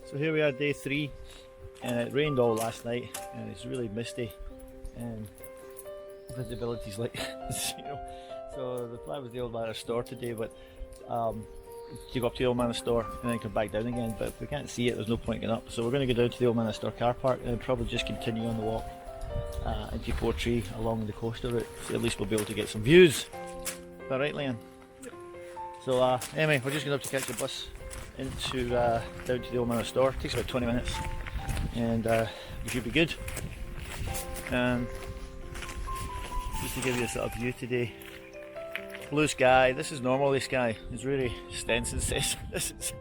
So here we are, day 3, and it rained all last night, and it's really misty, and visibility's like 0. So the plan was the Old Manor Storr today, but to go up to the Old Manor Storr and then come back down again. But if we can't see it, there's no point getting up. So we're going to go down to the Old Manor Storr car park and probably just continue on the walk into Portree along the coastal route. So at least we'll be able to get some views. Is that right, Leanne? So anyway, we're just going to have to catch the bus into down to the Old Manor Storr. It takes about 20 minutes, and we should be good. Just to give you a sort of view today. Blue sky. This is normally Skye. It's really Stenson says this is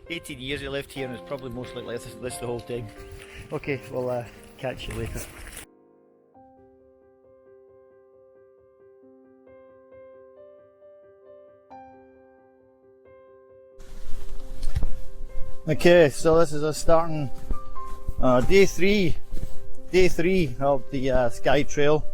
18 years he lived here, and it's probably most likely this the whole time. Okay, we'll catch you later. Okay, so this is us starting day 3 of the Skye Trail,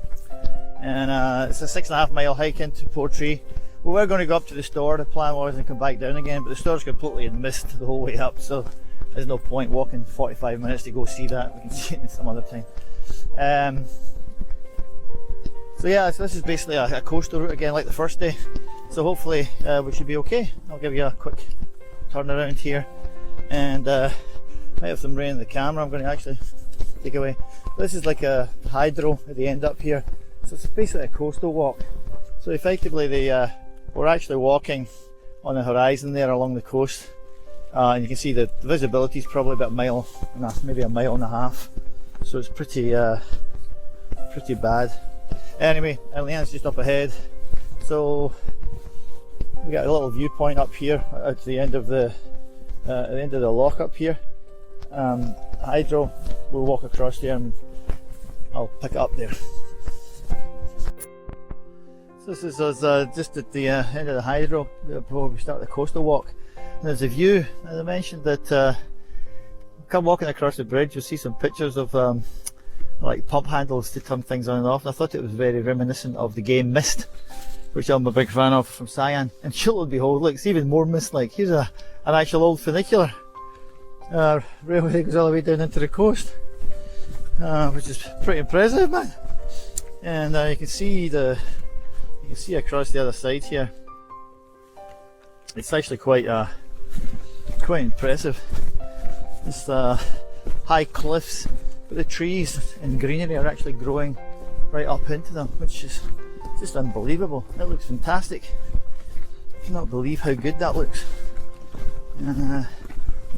and it's a 6.5 mile hike into Portree. We were going to go up to the Storr. The plan was to come back down again, but the Storr's completely in mist the whole way up, so there's no point walking 45 minutes to go see that. We can see it some other time. So yeah, so this is basically a coastal route again like the first day, so hopefully we should be okay. I'll give you a quick turn around here, and might have some rain in the camera I'm going to actually take away. This is like a hydro at the end up here, so it's basically a coastal walk. So effectively we're actually walking on the horizon there along the coast, and you can see that the visibility is probably about a mile, maybe a mile and a half, so it's pretty bad. Anyway, and Leanne's just up ahead, so we got a little viewpoint up here at the end of the lock up here. Hydro, we'll walk across there and I'll pick it up there. So this is us just at the end of the hydro before we start the coastal walk. And there's a view, as I mentioned, that come walking across the bridge, you'll see some pictures of like pump handles to turn things on and off, and I thought it was very reminiscent of the game Mist, which I'm a big fan of from Cyan. And sure and behold, look, it's even more Mist-like. Here's an actual old funicular railway that goes all the way down into the coast, which is pretty impressive, man. And you can see across the other side here. It's actually quite impressive. It's high cliffs, but the trees and greenery are actually growing right up into them, which is just unbelievable. It looks fantastic. I cannot believe how good that looks. There's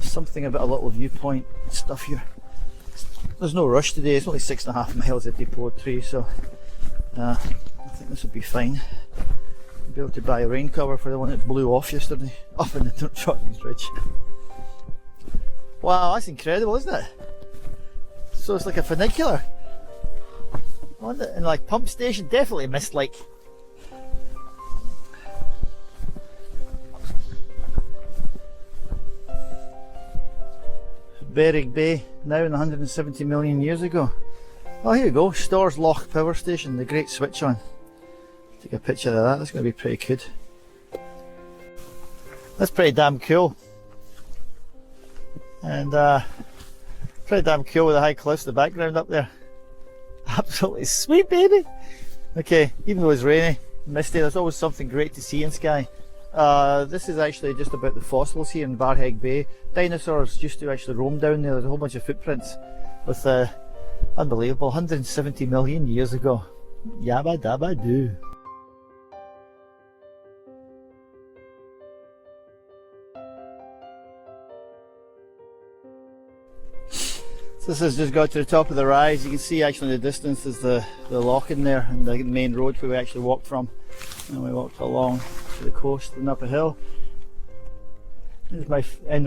something about a little viewpoint stuff here. There's no rush today. It's only 6.5 miles into Portree, so I think this will be fine. I'll be able to buy a rain cover for the one that blew off yesterday up in the Trottenish ridge. Wow, that's incredible, isn't it? So it's like a funicular. And like pump station, definitely Mist-like. Berwick Bay, now in 170 million years ago. Oh, here you go, Storr's Loch Power Station, the great switch on. Take a picture of that, that's going to be pretty good. That's pretty damn cool. And pretty damn cool with the high cliffs in the background up there. Absolutely sweet, baby! Okay, even though it's rainy, misty, there's always something great to see in Skye. This is actually just about the fossils here in Berwick Bay. Dinosaurs used to actually roam down there. There's a whole bunch of footprints with unbelievable 170 million years ago. Yabba dabba doo. So this has just got to the top of the rise. You can see actually in the distance is the loch in there, and the main road where we actually walked from. And we walked along to the coast and up a hill. And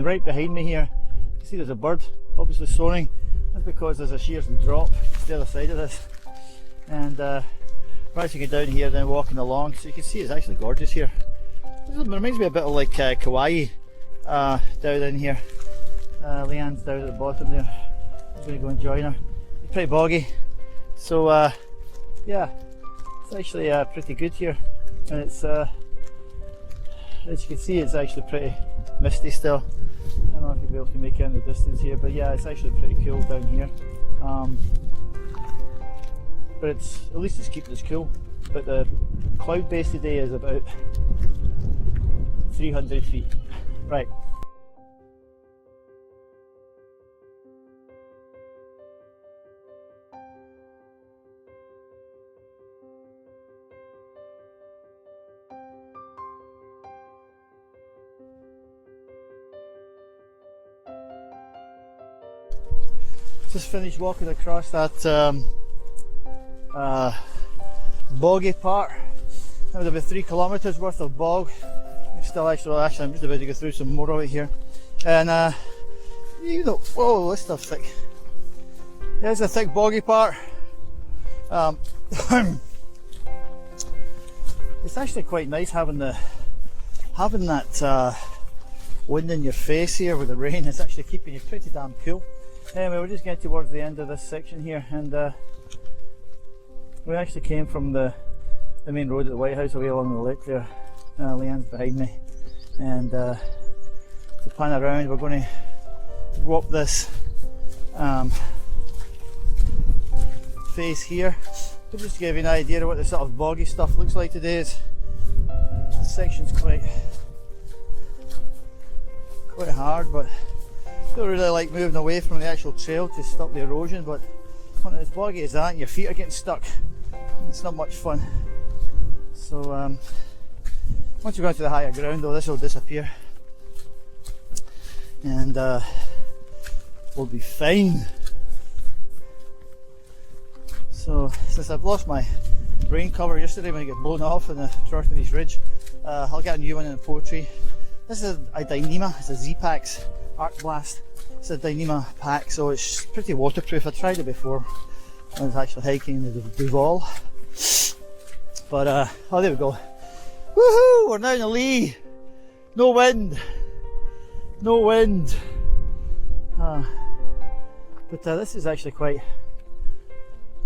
right behind me here, you can see there's a bird obviously soaring. That's because there's a sheer drop to the other side of this. And we're actually going down here, then walking along, so you can see it's actually gorgeous here. It reminds me a bit of like Kauai down in here. Leanne's down at the bottom there. I'm going to go and join her. It's pretty boggy, so yeah, it's actually pretty good here, and it's as you can see, it's actually pretty misty still. I don't know if you'll be able to make it in the distance here, but yeah, it's actually pretty cool down here. But at least it's keeping us cool. But the cloud base today is about 300 feet. Right. Just finished walking across that boggy part. That was about 3 kilometres worth of bog. Still actually, I'm just about to go through some more of it here. And you know, whoa, this stuff's thick. There's a thick boggy part. It's actually quite nice having that wind in your face here with the rain. It's actually keeping you pretty damn cool. Anyway, we're just getting towards the end of this section here, and we actually came from the main road at the White House away along the lake there. Leanne's behind me, and to pan around, we're going to go up this face here. But just to give you an idea of what the sort of boggy stuff looks like today, this section's quite hard, but I don't really like moving away from the actual trail to stop the erosion. But when it's boggy as that and your feet are getting stuck, it's not much fun. So once we go to the higher ground though, this will disappear and we'll be fine. So since I've lost my rain cover yesterday when it got blown off in the Trottenish Ridge, I'll get a new one in the Portree. This is a Dyneema, it's a Z-Pax Arc Blast. It's a Dyneema pack, so it's pretty waterproof. I tried it before when I was actually hiking in the Duval. But oh, there we go. Woohoo! We're now in the lee. No wind. No wind. But this is actually quite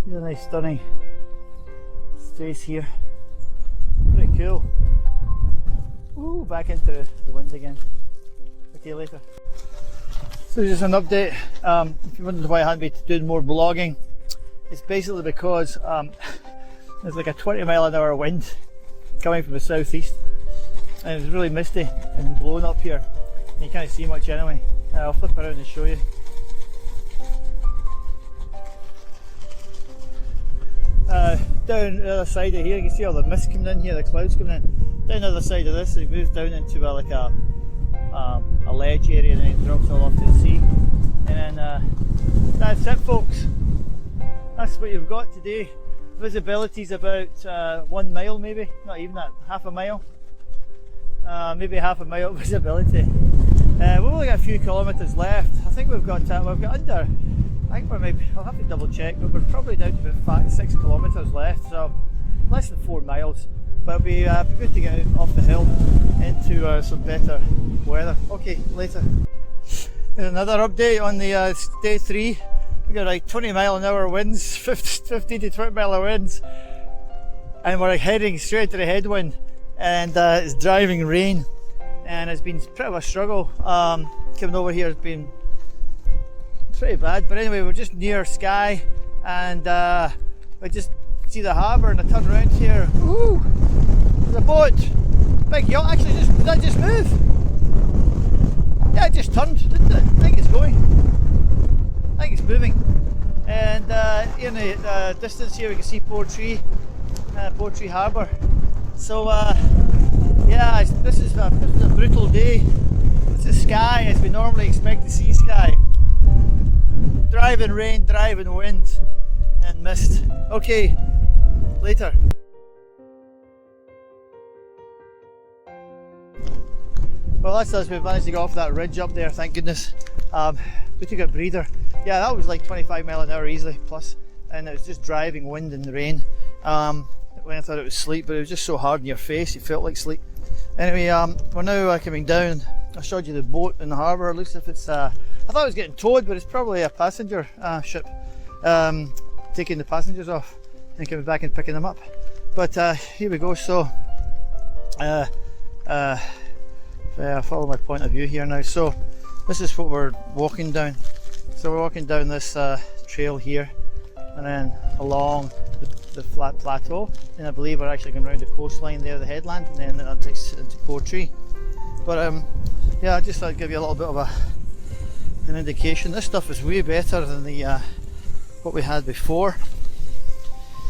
a nice, stunning space here. Pretty cool. Ooh, back into the wind again. Okay, later. So just an update. If you wondered why I hadn't been doing more vlogging, it's basically because there's like a 20-mile-an-hour wind coming from the southeast, and it's really misty and blowing up here. And you can't see much anyway. I'll flip around and show you. Down the other side of here, you can see all the mist coming in here, the clouds coming in. Down the other side of this, it moves down into like a ledge area, and then it drops all off to the sea. And then that's it, folks. That's what you've got today. Visibility's about 1 mile, maybe, not even that, half a mile. Maybe half a mile visibility. We've only got a few kilometres left. I think we've got under, I think we're maybe, I'll have to double check, but we're probably down to about 6 kilometres left, so less than 4 miles. But it'll be good to get out off the hill into some better weather. Okay, later. Here's another update on the day 3. We got like 20-mile-an-hour winds, 15 to 20-mile winds, and we're heading straight to the headwind, and it's driving rain, and it's been pretty of a struggle. Coming over here has been pretty bad, but anyway, we're just near Skye, and we just see the harbour, and I turn around here. Ooh, there's a boat, big yacht. Actually, did that just move? Yeah, it just turned, didn't it? I think it's going. I think it's moving. And in the distance here we can see Portree Harbour. So yeah, this is a brutal day. This is Skye as we normally expect to see Skye. Driving rain, driving wind and mist. Okay, later. Well, that's us. We've managed to get off that ridge up there, thank goodness. We took a breather. Yeah, that was like 25 mile an hour easily plus, and it was just driving wind and rain. When I thought it was sleet, but it was just so hard in your face, it felt like sleet. Anyway, we're now coming down. I showed you the boat in the harbour. It looks as if it's, I thought it was getting towed, but it's probably a passenger ship taking the passengers off and coming back and picking them up. But here we go. So follow my point of view here now. So this is what we're walking down. So we're walking down this trail here, and then along the flat plateau, and I believe we're actually going around the coastline there, the headland, and then that takes into Portree. But yeah, I just thought I'd give you a little bit of an indication. This stuff is way better than the what we had before.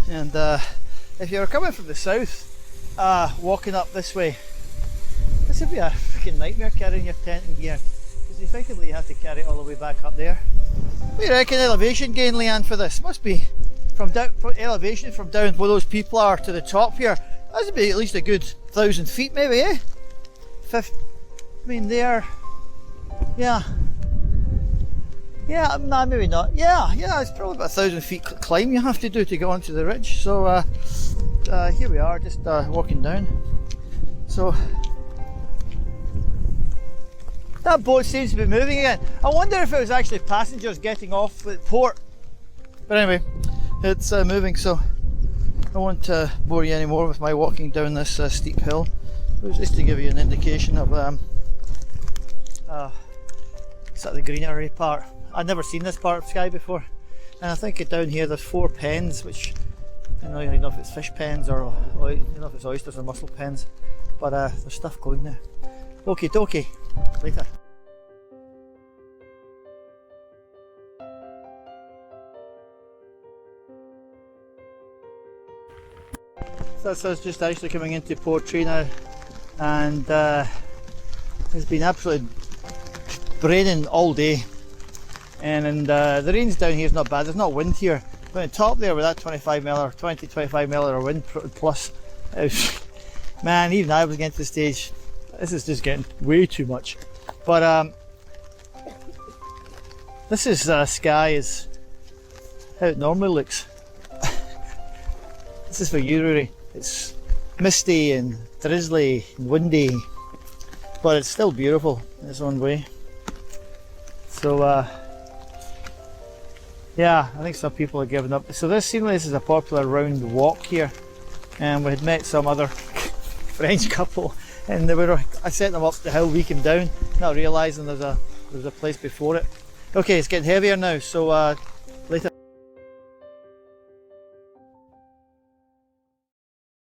And if you're coming from the south, walking up this way, this would be a freaking nightmare carrying your tent and gear, because effectively you have to carry it all the way back up there. What do you reckon elevation gain, Leanne, for this? Must be from elevation from down where those people are to the top here. That would be at least a good 1,000 feet, maybe, eh? I mean, they're, yeah, nah, maybe not. Yeah, it's probably about 1,000 feet climb you have to do to get onto the ridge. So here we are, just walking down. So that boat seems to be moving again. I wonder if it was actually passengers getting off at port. But anyway, it's moving, so I won't bore you anymore with my walking down this steep hill. It was just to give you an indication of sort of the greenery part. I'd never seen this part of Skye before, and I think down here there's 4 pens, which I don't know if it's fish pens or if it's oysters or mussel pens, but there's stuff going there. Okie dokie, later. So this is just actually coming into Portree now, and it's been absolutely raining all day, and the rain's down here is not bad. There's not wind here, but on top there with that 25 mile wind plus, man, even I was getting to the stage. This is just getting way too much. But this is Skye is how it normally looks. This is for you, Rory. It's misty and drizzly and windy, but it's still beautiful in its own way. So yeah, I think some people are giving up. So this seemingly this is a popular round walk here, and we had met some other French couple, and I sent them up the hill, we came down, not realising there's a place before it. Okay, it's getting heavier now, so